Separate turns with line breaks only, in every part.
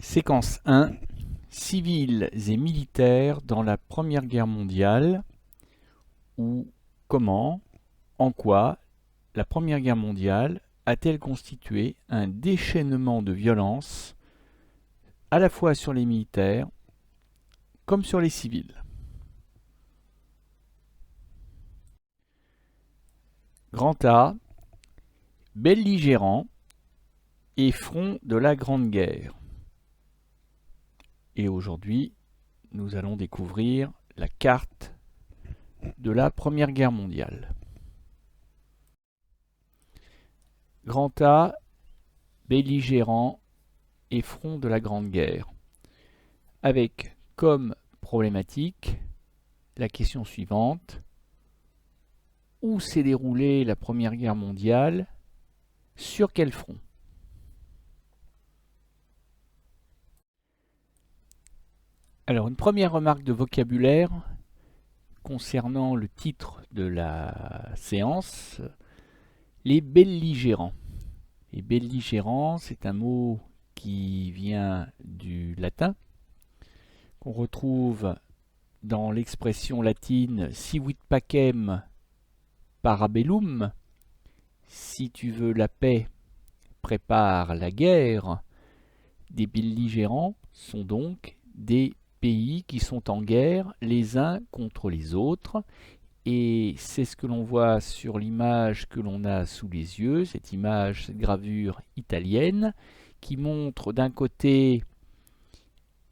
Séquence 1. Civils et militaires dans la Première Guerre mondiale. Ou comment, en quoi, la Première Guerre mondiale a-t-elle constitué un déchaînement de violence à la fois sur les militaires comme sur les civils. Grand A. Belligérants et front de la Grande Guerre. Et aujourd'hui, nous allons découvrir la carte de la Première Guerre mondiale. Grand A, belligérants et front de la Grande Guerre. Avec comme problématique la question suivante. Où s'est déroulée la Première Guerre mondiale? Sur quel front? Alors, une première remarque de vocabulaire concernant le titre de la séance, les belligérants. Les belligérants, c'est un mot qui vient du latin, qu'on retrouve dans l'expression latine civit pacem parabellum. Si tu veux la paix, prépare la guerre. Des belligérants sont donc des pays qui sont en guerre les uns contre les autres. Et c'est ce que l'on voit sur l'image que l'on a sous les yeux, cette image, cette gravure italienne, qui montre d'un côté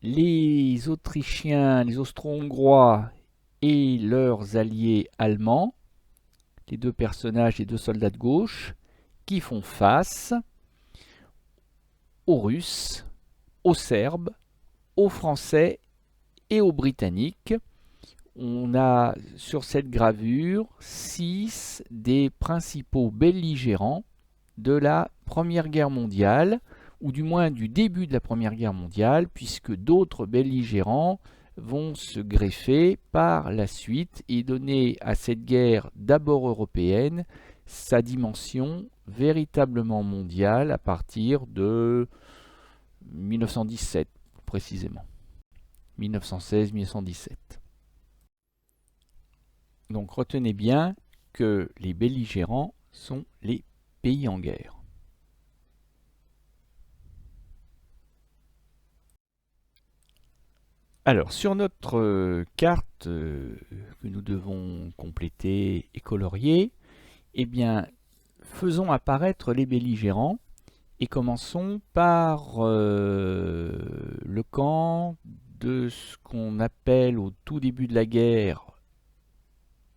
les Autrichiens, les Austro-Hongrois et leurs alliés allemands, les deux personnages, les deux soldats de gauche, qui font face aux Russes, aux Serbes, aux Français et aux Britanniques. On a sur cette gravure 6 des principaux belligérants de la Première Guerre mondiale, ou du moins du début de la Première Guerre mondiale, puisque d'autres belligérants vont se greffer par la suite et donner à cette guerre d'abord européenne sa dimension véritablement mondiale à partir de 1917 précisément, 1916-1917. Donc retenez bien que les belligérants sont les pays en guerre. Alors sur notre carte que nous devons compléter et colorier, eh bien faisons apparaître les belligérants et commençons par le camp de ce qu'on appelle au tout début de la guerre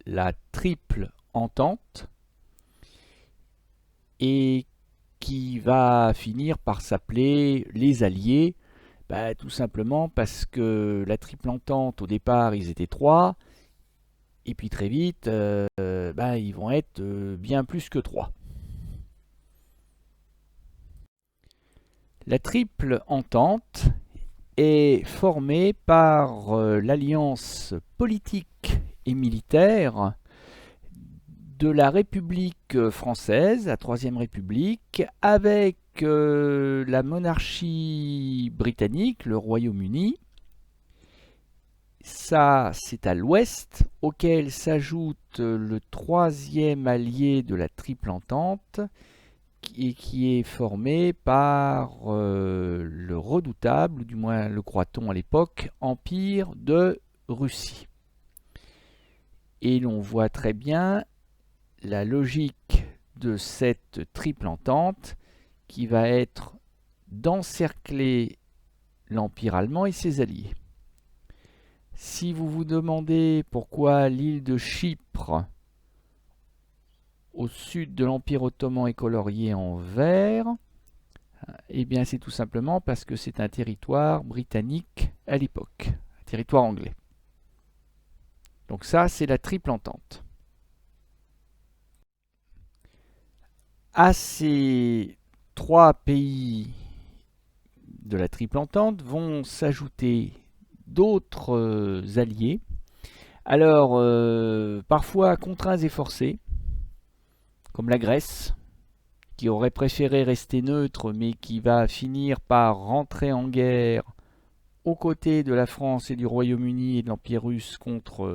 la triple entente et qui va finir par s'appeler les Alliés, tout simplement parce que la triple entente au départ ils étaient 3 et puis très vite ils vont être bien plus que 3. La triple entente est formée par l'alliance politique et militaire de la République française, la Troisième République, avec la monarchie britannique, le Royaume-Uni. Ça, c'est à l'ouest, auquel s'ajoute le troisième allié de la triple entente, qui est formé par le redoutable, du moins le croit-on à l'époque, Empire de Russie. Et l'on voit très bien la logique de cette triple entente qui va être d'encercler l'Empire allemand et ses alliés. Si vous vous demandez pourquoi l'île de Chypre au sud de l'Empire ottoman est coloriée en vert, eh bien c'est tout simplement parce que c'est un territoire britannique à l'époque, un territoire anglais. Donc ça, c'est la triple entente. À ces 3 pays de la triple entente vont s'ajouter d'autres alliés. Alors, parfois contraints et forcés, comme la Grèce, qui aurait préféré rester neutre, mais qui va finir par rentrer en guerre aux côtés de la France et du Royaume-Uni et de l'Empire russe contre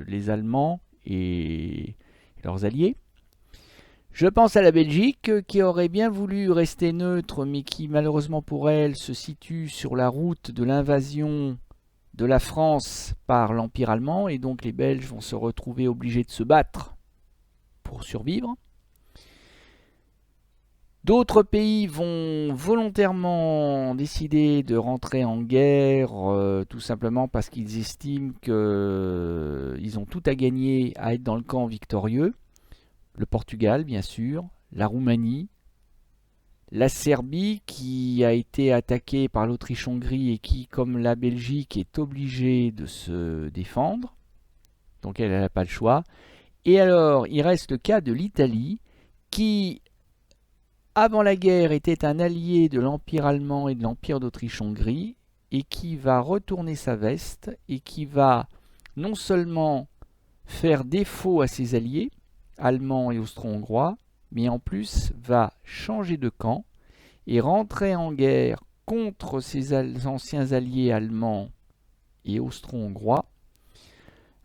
les Allemands et leurs alliés. Je pense à la Belgique qui aurait bien voulu rester neutre, mais qui malheureusement pour elle se situe sur la route de l'invasion de la France par l'Empire allemand, et donc les Belges vont se retrouver obligés de se battre pour survivre. D'autres pays vont volontairement décider de rentrer en guerre, tout simplement parce qu'ils estiment qu'ils ont tout à gagner à être dans le camp victorieux. Le Portugal, bien sûr, la Roumanie, la Serbie qui a été attaquée par l'Autriche-Hongrie et qui, comme la Belgique, est obligée de se défendre. Donc elle n'a pas le choix. Et alors, il reste le cas de l'Italie qui, avant la guerre, était un allié de l'Empire allemand et de l'Empire d'Autriche-Hongrie et qui va retourner sa veste et qui va non seulement faire défaut à ses alliés, allemands et austro-hongrois, mais en plus va changer de camp et rentrer en guerre contre ses anciens alliés allemands et austro-hongrois,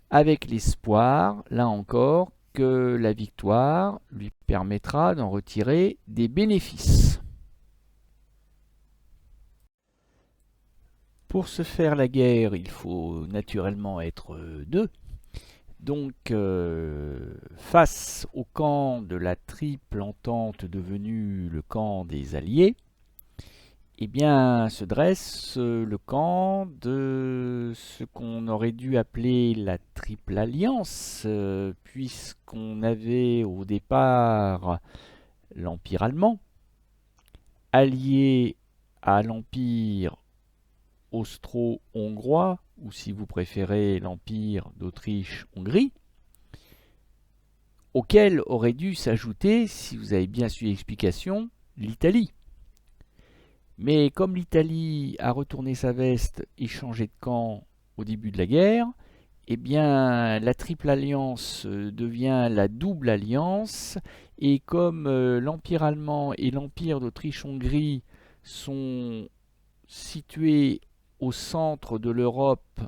avec l'espoir, là encore, que la victoire lui permettra d'en retirer des bénéfices. Pour se faire la guerre, il faut naturellement être deux. Donc, face au camp de la triple entente devenue le camp des Alliés, eh bien, se dresse le camp de ce qu'on aurait dû appeler la Triple Alliance, puisqu'on avait au départ l'Empire allemand, allié à l'Empire austro-hongrois, ou si vous préférez l'Empire d'Autriche-Hongrie, auquel aurait dû s'ajouter, si vous avez bien suivi l'explication, l'Italie. Mais comme l'Italie a retourné sa veste et changé de camp au début de la guerre, eh bien la triple alliance devient la double alliance, et comme l'Empire allemand et l'Empire d'Autriche-Hongrie sont situés au centre de l'Europe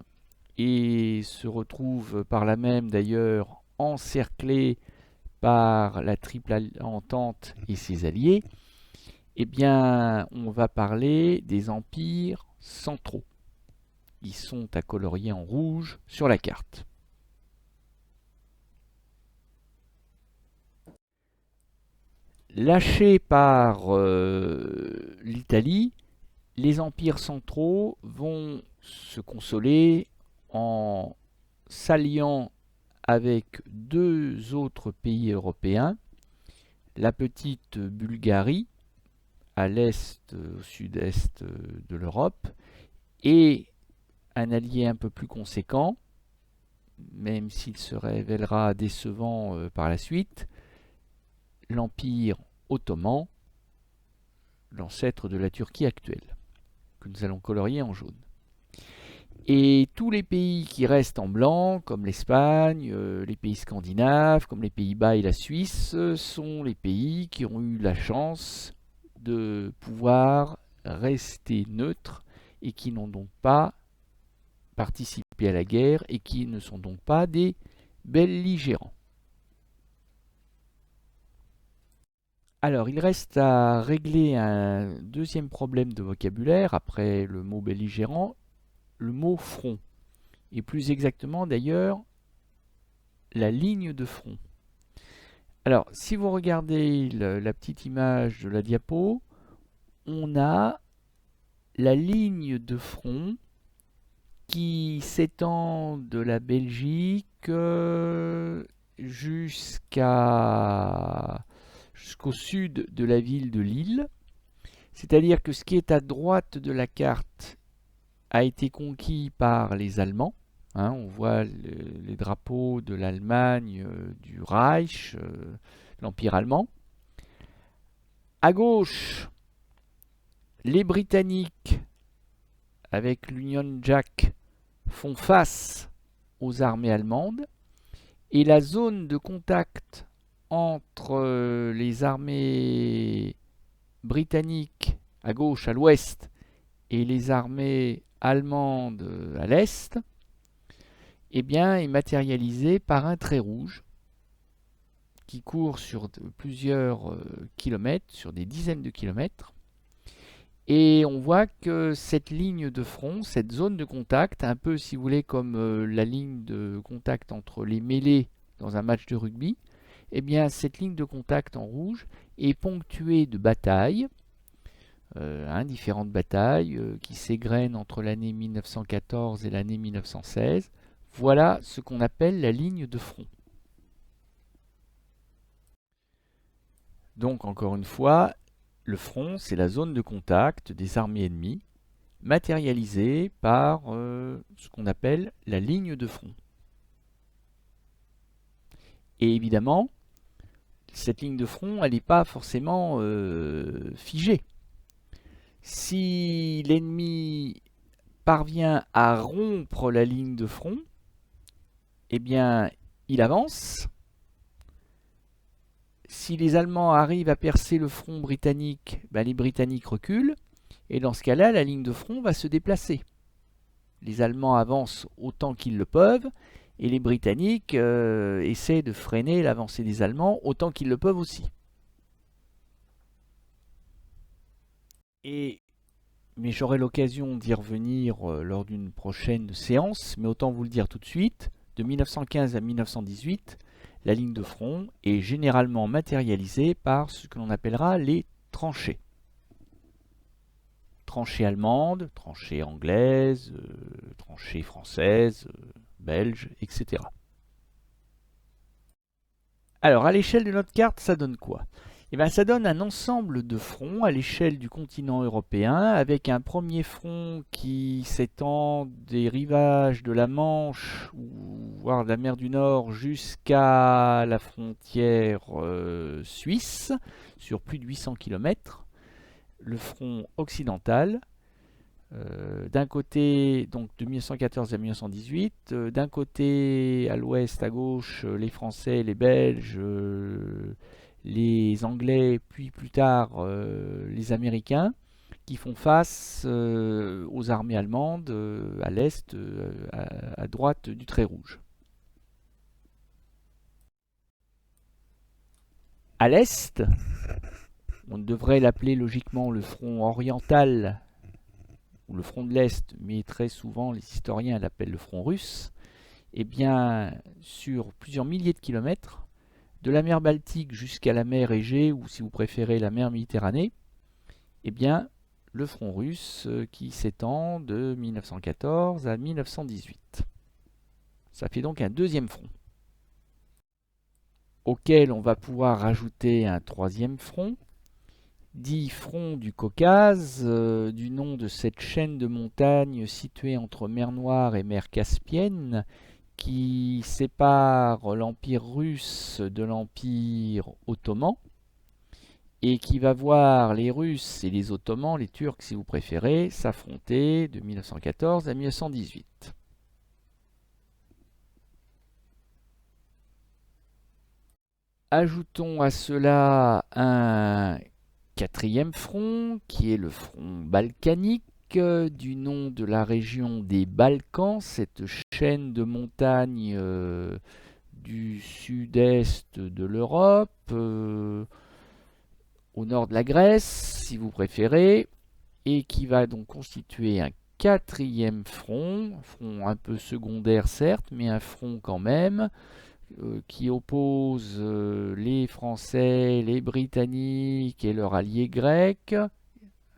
et se retrouvent par là même d'ailleurs encerclés par la triple entente et ses alliés, eh bien on va parler des empires centraux. Ils sont à colorier en rouge sur la carte. Lâchés par l'Italie, les empires centraux vont se consoler en s'alliant avec deux autres pays européens, la petite Bulgarie, à l'est, au sud-est de l'Europe, et un allié un peu plus conséquent, même s'il se révélera décevant par la suite, l'Empire ottoman, l'ancêtre de la Turquie actuelle, que nous allons colorier en jaune. Et tous les pays qui restent en blanc, comme l'Espagne, les pays scandinaves, comme les Pays-Bas et la Suisse, sont les pays qui ont eu la chance de pouvoir rester neutres et qui n'ont donc pas participé à la guerre et qui ne sont donc pas des belligérants. Alors, il reste à régler un deuxième problème de vocabulaire après le mot belligérant, le mot front, et plus exactement d'ailleurs la ligne de front. Alors, si vous regardez la petite image de la diapo, on a la ligne de front qui s'étend de la Belgique jusqu'au sud de la ville de Lille. C'est-à-dire que ce qui est à droite de la carte a été conquis par les Allemands. On voit les drapeaux de l'Allemagne, du Reich, l'Empire allemand. À gauche, les Britanniques, avec l'Union Jack, font face aux armées allemandes. Et la zone de contact entre les armées britanniques à gauche, à l'ouest, et les armées allemandes à l'est, eh bien, est matérialisé par un trait rouge qui court sur plusieurs kilomètres, sur des dizaines de kilomètres. Et on voit que cette ligne de front, cette zone de contact, un peu si vous voulez comme la ligne de contact entre les mêlées dans un match de rugby, eh bien cette ligne de contact en rouge est ponctuée de batailles, différentes batailles qui s'égrènent entre l'année 1914 et l'année 1916. Voilà ce qu'on appelle la ligne de front. Donc encore une fois, le front, c'est la zone de contact des armées ennemies, matérialisée par ce qu'on appelle la ligne de front. Et évidemment, cette ligne de front, elle n'est pas forcément figée. Si l'ennemi parvient à rompre la ligne de front, eh bien, il avance. Si les Allemands arrivent à percer le front britannique, ben les Britanniques reculent. Et dans ce cas-là, la ligne de front va se déplacer. Les Allemands avancent autant qu'ils le peuvent. Et les Britanniques essaient de freiner l'avancée des Allemands autant qu'ils le peuvent aussi. Mais j'aurai l'occasion d'y revenir lors d'une prochaine séance. Mais autant vous le dire tout de suite, de 1915 à 1918, la ligne de front est généralement matérialisée par ce que l'on appellera les tranchées. Tranchées allemandes, tranchées anglaises, tranchées françaises, belges, etc. Alors, à l'échelle de notre carte, ça donne quoi? Eh bien, ça donne un ensemble de fronts à l'échelle du continent européen, avec un premier front qui s'étend des rivages de la Manche, voire de la mer du Nord, jusqu'à la frontière suisse, sur plus de 800 km. Le front occidental, d'un côté, donc de 1914 à 1918, d'un côté à l'ouest, à gauche, les Français, les Belges, les Anglais, puis plus tard les Américains, qui font face aux armées allemandes à l'est, à droite du trait rouge. À l'est, on devrait l'appeler logiquement le front oriental, ou le front de l'Est, mais très souvent les historiens l'appellent le front russe. Eh bien, sur plusieurs milliers de kilomètres, de la mer Baltique jusqu'à la mer Égée, ou si vous préférez la mer Méditerranée, eh bien, le front russe qui s'étend de 1914 à 1918. Ça fait donc un deuxième front, auquel on va pouvoir rajouter un troisième front, dit front du Caucase, du nom de cette chaîne de montagnes située entre mer Noire et mer Caspienne, qui sépare l'Empire russe de l'Empire ottoman, et qui va voir les Russes et les Ottomans, les Turcs si vous préférez, s'affronter de 1914 à 1918. Ajoutons à cela un quatrième front, qui est le front balkanique, du nom de la région des Balkans, cette chaîne de montagnes du sud-est de l'Europe, au nord de la Grèce, si vous préférez, et qui va donc constituer un quatrième front un peu secondaire certes, mais un front quand même, qui oppose les Français, les Britanniques et leurs alliés grecs,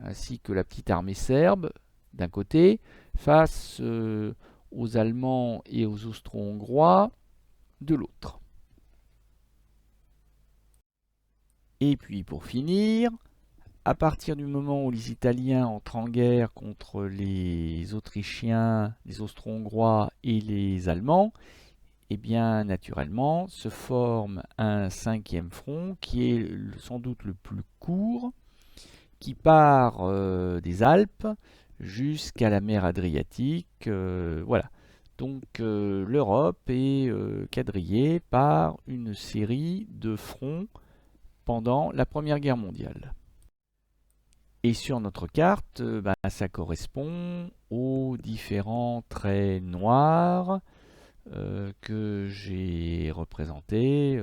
ainsi que la petite armée serbe d'un côté, face aux Allemands et aux Austro-Hongrois de l'autre. Et puis pour finir, à partir du moment où les Italiens entrent en guerre contre les Autrichiens, les Austro-Hongrois et les Allemands, eh bien naturellement se forme un cinquième front qui est sans doute le plus court, qui part des Alpes jusqu'à la mer Adriatique. Voilà. Donc l'Europe est quadrillée par une série de fronts pendant la Première Guerre mondiale. Et sur notre carte, ça correspond aux différents traits noirs que j'ai représentés.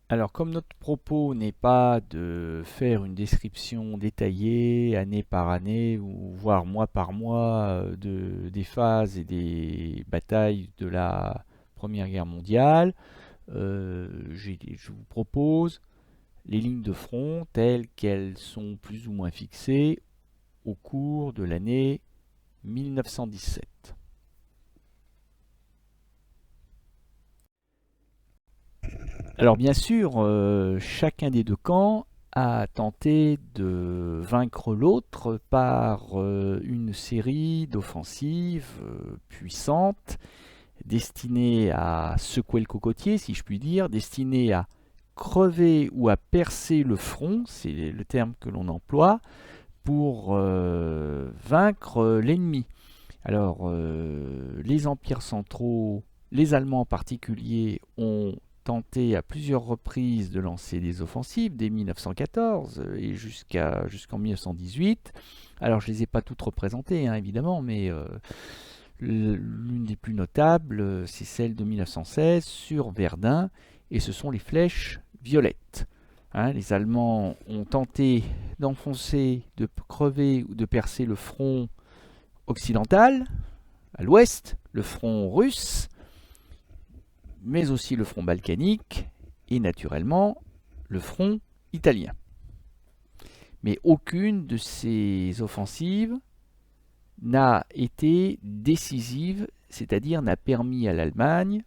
Alors, comme notre propos n'est pas de faire une description détaillée année par année ou voire mois par mois des phases et des batailles de la Première Guerre mondiale, je vous propose les lignes de front telles qu'elles sont plus ou moins fixées au cours de l'année 1917. Alors bien sûr, chacun des deux camps a tenté de vaincre l'autre par une série d'offensives puissantes destinées à secouer le cocotier, si je puis dire, destinées à crever ou à percer le front, c'est le terme que l'on emploie, pour vaincre l'ennemi. Alors, les empires centraux, les Allemands en particulier, ont tenté à plusieurs reprises de lancer des offensives dès 1914 et jusqu'en 1918. Alors, je ne les ai pas toutes représentées, hein, évidemment, mais l'une des plus notables, c'est celle de 1916 sur Verdun, et ce sont les flèches violettes. Hein, les Allemands ont tenté d'enfoncer, de crever ou de percer le front occidental, à l'ouest, le front russe, mais aussi le front balkanique et naturellement le front italien. Mais aucune de ces offensives n'a été décisive, c'est-à-dire n'a permis à l'Allemagne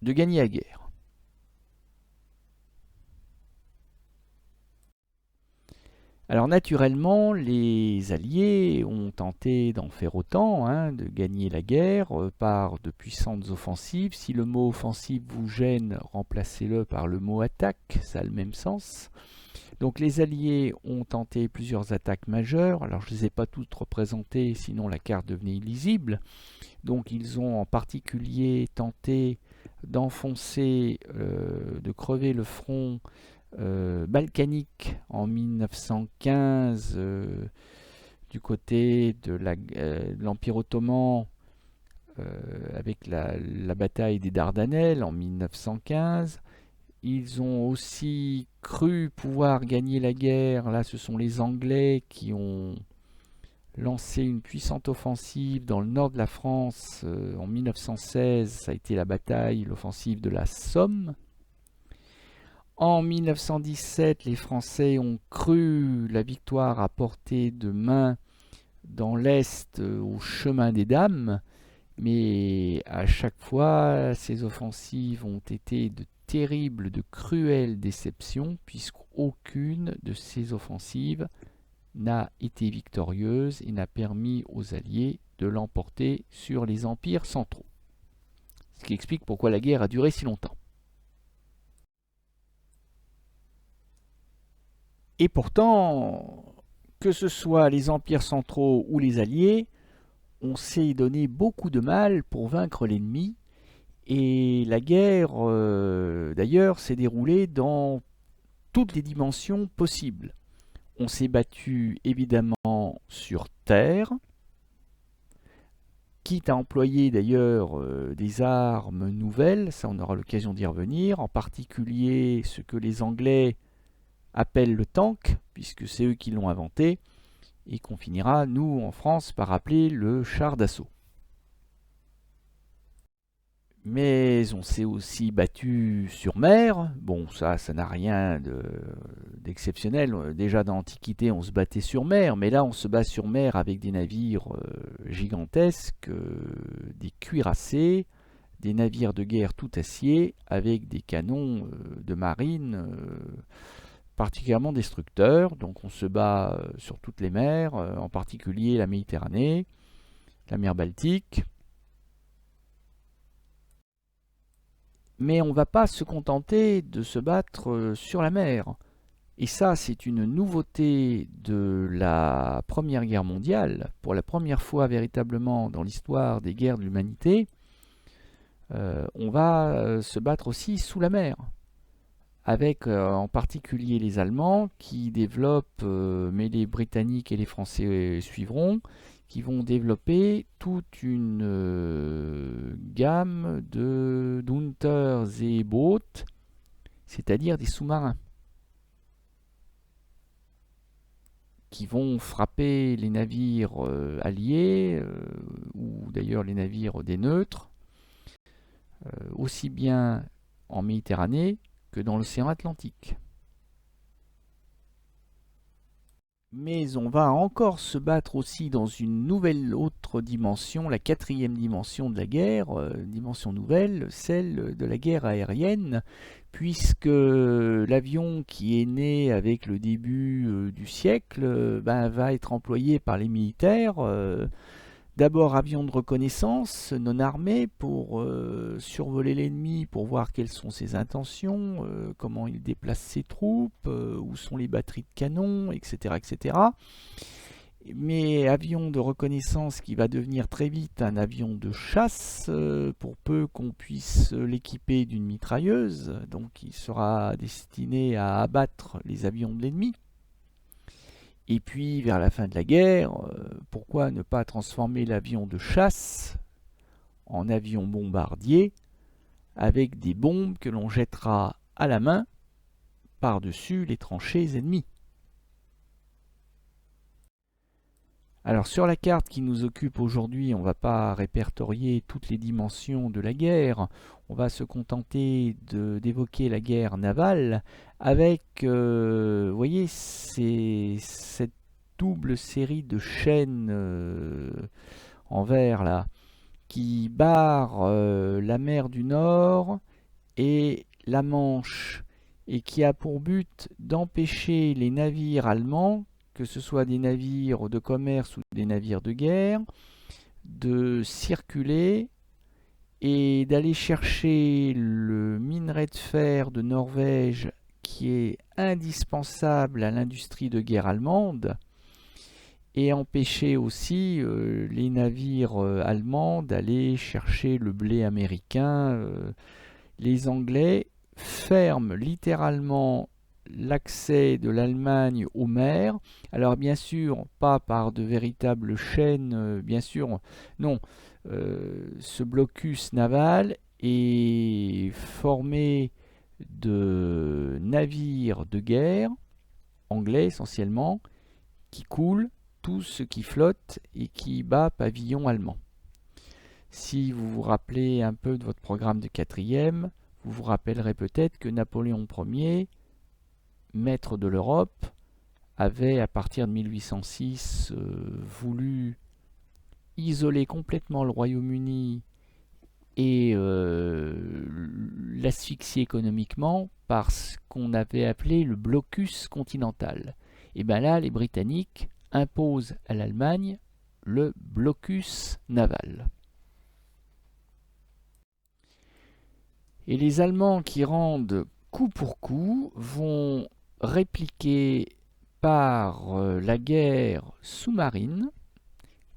de gagner la guerre. Alors naturellement, les Alliés ont tenté d'en faire autant, hein, de gagner la guerre par de puissantes offensives. Si le mot offensive vous gêne, remplacez-le par le mot attaque, ça a le même sens. Donc les Alliés ont tenté plusieurs attaques majeures. Alors je ne les ai pas toutes représentées, sinon la carte devenait illisible. Donc ils ont en particulier tenté d'enfoncer, de crever le front balkanique en 1915 du côté de l'Empire ottoman avec la bataille des Dardanelles en 1915. Ils ont aussi cru pouvoir gagner la guerre. Là, ce sont les Anglais qui ont lancé une puissante offensive dans le nord de la France en 1916. Ça a été la bataille, l'offensive de la Somme. En 1917, les Français ont cru la victoire à portée de main dans l'Est au chemin des Dames, mais à chaque fois, ces offensives ont été de terribles, de cruelles déceptions, puisqu'aucune de ces offensives n'a été victorieuse et n'a permis aux Alliés de l'emporter sur les empires centraux. Ce qui explique pourquoi la guerre a duré si longtemps. Et pourtant, que ce soit les empires centraux ou les alliés, on s'est donné beaucoup de mal pour vaincre l'ennemi. Et la guerre, d'ailleurs, s'est déroulée dans toutes les dimensions possibles. On s'est battu évidemment sur terre, quitte à employer d'ailleurs des armes nouvelles, ça on aura l'occasion d'y revenir, en particulier ce que les Anglais appellent le tank, puisque c'est eux qui l'ont inventé, et qu'on finira, nous, en France, par appeler le char d'assaut. Mais on s'est aussi battu sur mer. Bon, ça n'a rien d'exceptionnel. Déjà dans l'Antiquité, on se battait sur mer, mais là, on se bat sur mer avec des navires gigantesques, des cuirassés, des navires de guerre tout acier, avec des canons de marine particulièrement destructeurs. Donc on se bat sur toutes les mers, en particulier la Méditerranée, la mer Baltique. Mais on ne va pas se contenter de se battre sur la mer. Et ça, c'est une nouveauté de la Première Guerre mondiale. Pour la première fois véritablement dans l'histoire des guerres de l'humanité, on va se battre aussi sous la mer, avec en particulier les Allemands qui développent, mais les Britanniques et les Français suivront, qui vont développer toute une gamme de d'Unterseeboot, c'est-à-dire des sous-marins, qui vont frapper les navires alliés, ou d'ailleurs les navires des neutres, aussi bien en Méditerranée que dans l'océan Atlantique. Mais on va encore se battre aussi dans une nouvelle autre dimension, la quatrième dimension de la guerre, dimension nouvelle, celle de la guerre aérienne, puisque l'avion qui est né avec le début du siècle va être employé par les militaires. D'abord avion de reconnaissance non armé pour survoler l'ennemi, pour voir quelles sont ses intentions, comment il déplace ses troupes, où sont les batteries de canon, etc., etc. Mais avion de reconnaissance qui va devenir très vite un avion de chasse, pour peu qu'on puisse l'équiper d'une mitrailleuse, donc il sera destiné à abattre les avions de l'ennemi. Et puis, vers la fin de la guerre, pourquoi ne pas transformer l'avion de chasse en avion bombardier avec des bombes que l'on jettera à la main par-dessus les tranchées ennemies? Alors, sur la carte qui nous occupe aujourd'hui, on ne va pas répertorier toutes les dimensions de la guerre. On va se contenter d'évoquer la guerre navale avec, vous voyez, cette double série de chaînes en vert là, qui barre la mer du Nord et la Manche, et qui a pour but d'empêcher les navires allemands, que ce soit des navires de commerce ou des navires de guerre, de circuler et d'aller chercher le minerai de fer de Norvège qui est indispensable à l'industrie de guerre allemande, et empêcher aussi les navires allemands d'aller chercher le blé américain. Les Anglais ferment littéralement l'accès de l'Allemagne aux mers. Alors bien sûr, pas par de véritables chaînes, bien sûr, non. Ce blocus naval est formé de navires de guerre, anglais essentiellement, qui coulent, tout ce qui flotte et qui bat pavillon allemand. Si vous vous rappelez un peu de votre programme de quatrième, vous vous rappellerez peut-être que Napoléon Ier, maître de l'Europe, avait à partir de 1806 voulu isoler complètement le Royaume-Uni et l'asphyxier économiquement par ce qu'on avait appelé le blocus continental. Et bien là, les Britanniques imposent à l'Allemagne le blocus naval. Et les Allemands qui rendent coup pour coup vont répliquer par la guerre sous-marine.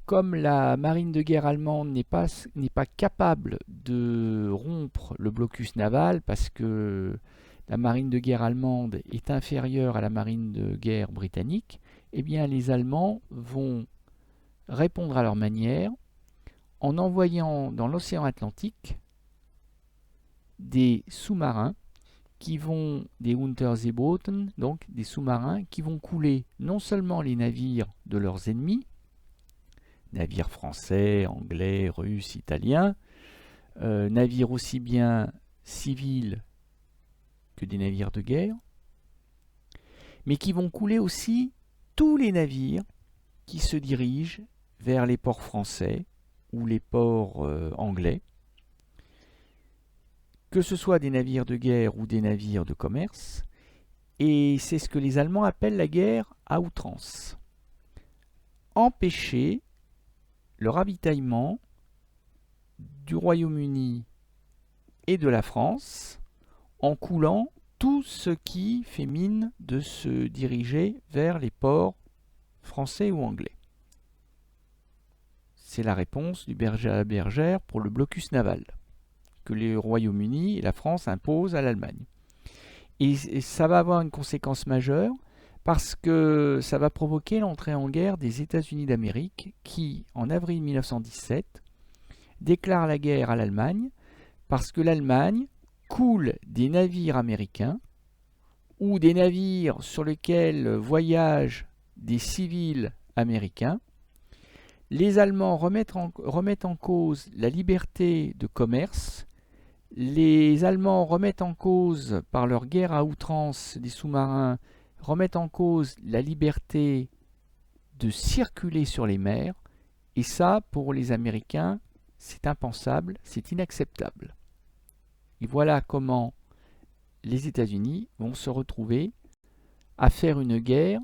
Comme la marine de guerre allemande n'est pas capable de rompre le blocus naval, parce que la marine de guerre allemande est inférieure à la marine de guerre britannique, eh bien les Allemands vont répondre à leur manière en envoyant dans l'océan Atlantique des sous-marins des Unterseebooten, donc des sous-marins qui vont couler non seulement les navires de leurs ennemis, navires français, anglais, russes, italiens, navires aussi bien civils que des navires de guerre, mais qui vont couler aussi tous les navires qui se dirigent vers les ports français ou les ports anglais, que ce soit des navires de guerre ou des navires de commerce, et c'est ce que les Allemands appellent la guerre à outrance. Empêcher le ravitaillement du Royaume-Uni et de la France en coulant tout ce qui fait mine de se diriger vers les ports français ou anglais. C'est la réponse du berger à la bergère pour le blocus naval que le Royaume-Uni et la France imposent à l'Allemagne. Et ça va avoir une conséquence majeure parce que ça va provoquer l'entrée en guerre des États-Unis d'Amérique qui, en avril 1917, déclarent la guerre à l'Allemagne parce que l'Allemagne coule des navires américains ou des navires sur lesquels voyagent des civils américains. Les Allemands remettent en cause la liberté de commerce. Les Allemands remettent en cause, par leur guerre à outrance des sous-marins, remettent en cause la liberté de circuler sur les mers. Et ça, pour les Américains, c'est impensable, c'est inacceptable. Et voilà comment les États-Unis vont se retrouver à faire une guerre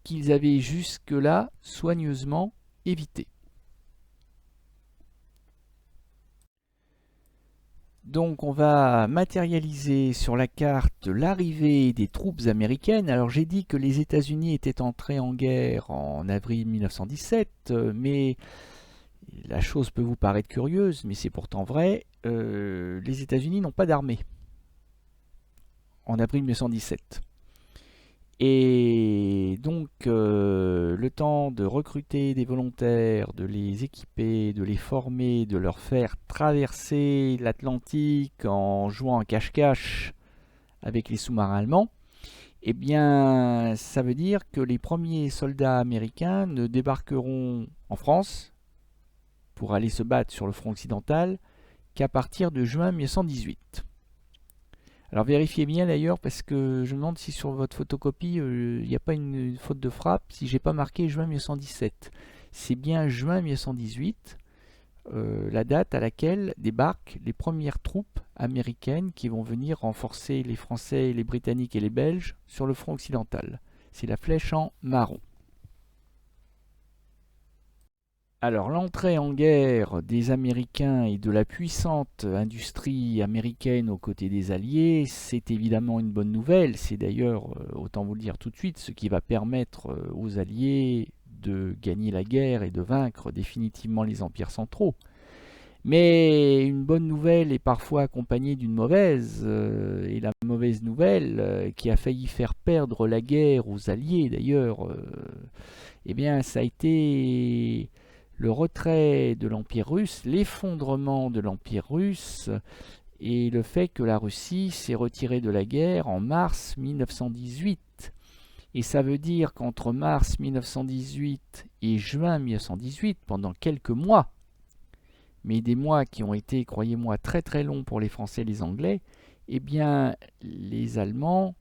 qu'ils avaient jusque-là soigneusement évitée. Donc on va matérialiser sur la carte l'arrivée des troupes américaines. Alors j'ai dit que les États-Unis étaient entrés en guerre en avril 1917, mais la chose peut vous paraître curieuse, mais c'est pourtant vrai, les États-Unis n'ont pas d'armée en avril 1917. Et donc le temps de recruter des volontaires, de les équiper, de les former, de leur faire traverser l'Atlantique en jouant à cache-cache avec les sous-marins allemands, eh bien ça veut dire que les premiers soldats américains ne débarqueront en France pour aller se battre sur le front occidental qu'à partir de juin 1918. Alors vérifiez bien d'ailleurs parce que je me demande si sur votre photocopie il n'y a pas une faute de frappe, si j'ai pas marqué juin 1917. C'est bien juin 1918, la date à laquelle débarquent les premières troupes américaines qui vont venir renforcer les Français, les Britanniques et les Belges sur le front occidental. C'est la flèche en marron. Alors l'entrée en guerre des Américains et de la puissante industrie américaine aux côtés des Alliés, c'est évidemment une bonne nouvelle. C'est d'ailleurs, autant vous le dire tout de suite, ce qui va permettre aux Alliés de gagner la guerre et de vaincre définitivement les empires centraux. Mais une bonne nouvelle est parfois accompagnée d'une mauvaise, et la mauvaise nouvelle, qui a failli faire perdre la guerre aux Alliés d'ailleurs, eh bien ça a été le retrait de l'Empire russe, l'effondrement de l'Empire russe et le fait que la Russie s'est retirée de la guerre en mars 1918. Et ça veut dire qu'entre mars 1918 et juin 1918, pendant quelques mois, mais des mois qui ont été, croyez-moi, très très longs pour les Français et les Anglais, eh bien les Allemands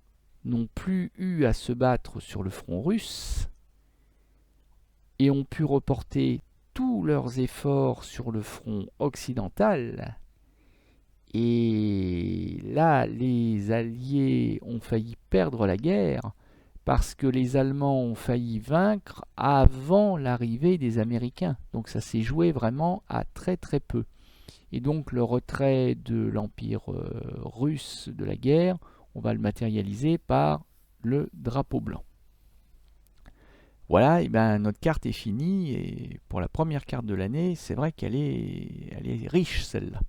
n'ont plus eu à se battre sur le front russe et ont pu reporter tous leurs efforts sur le front occidental. Et là, les Alliés ont failli perdre la guerre parce que les Allemands ont failli vaincre avant l'arrivée des Américains. Donc ça s'est joué vraiment à très très peu. Et donc le retrait de l'Empire russe de la guerre, on va le matérialiser par le drapeau blanc. Voilà, et ben notre carte est finie et pour la première carte de l'année, c'est vrai qu'elle est riche celle-là.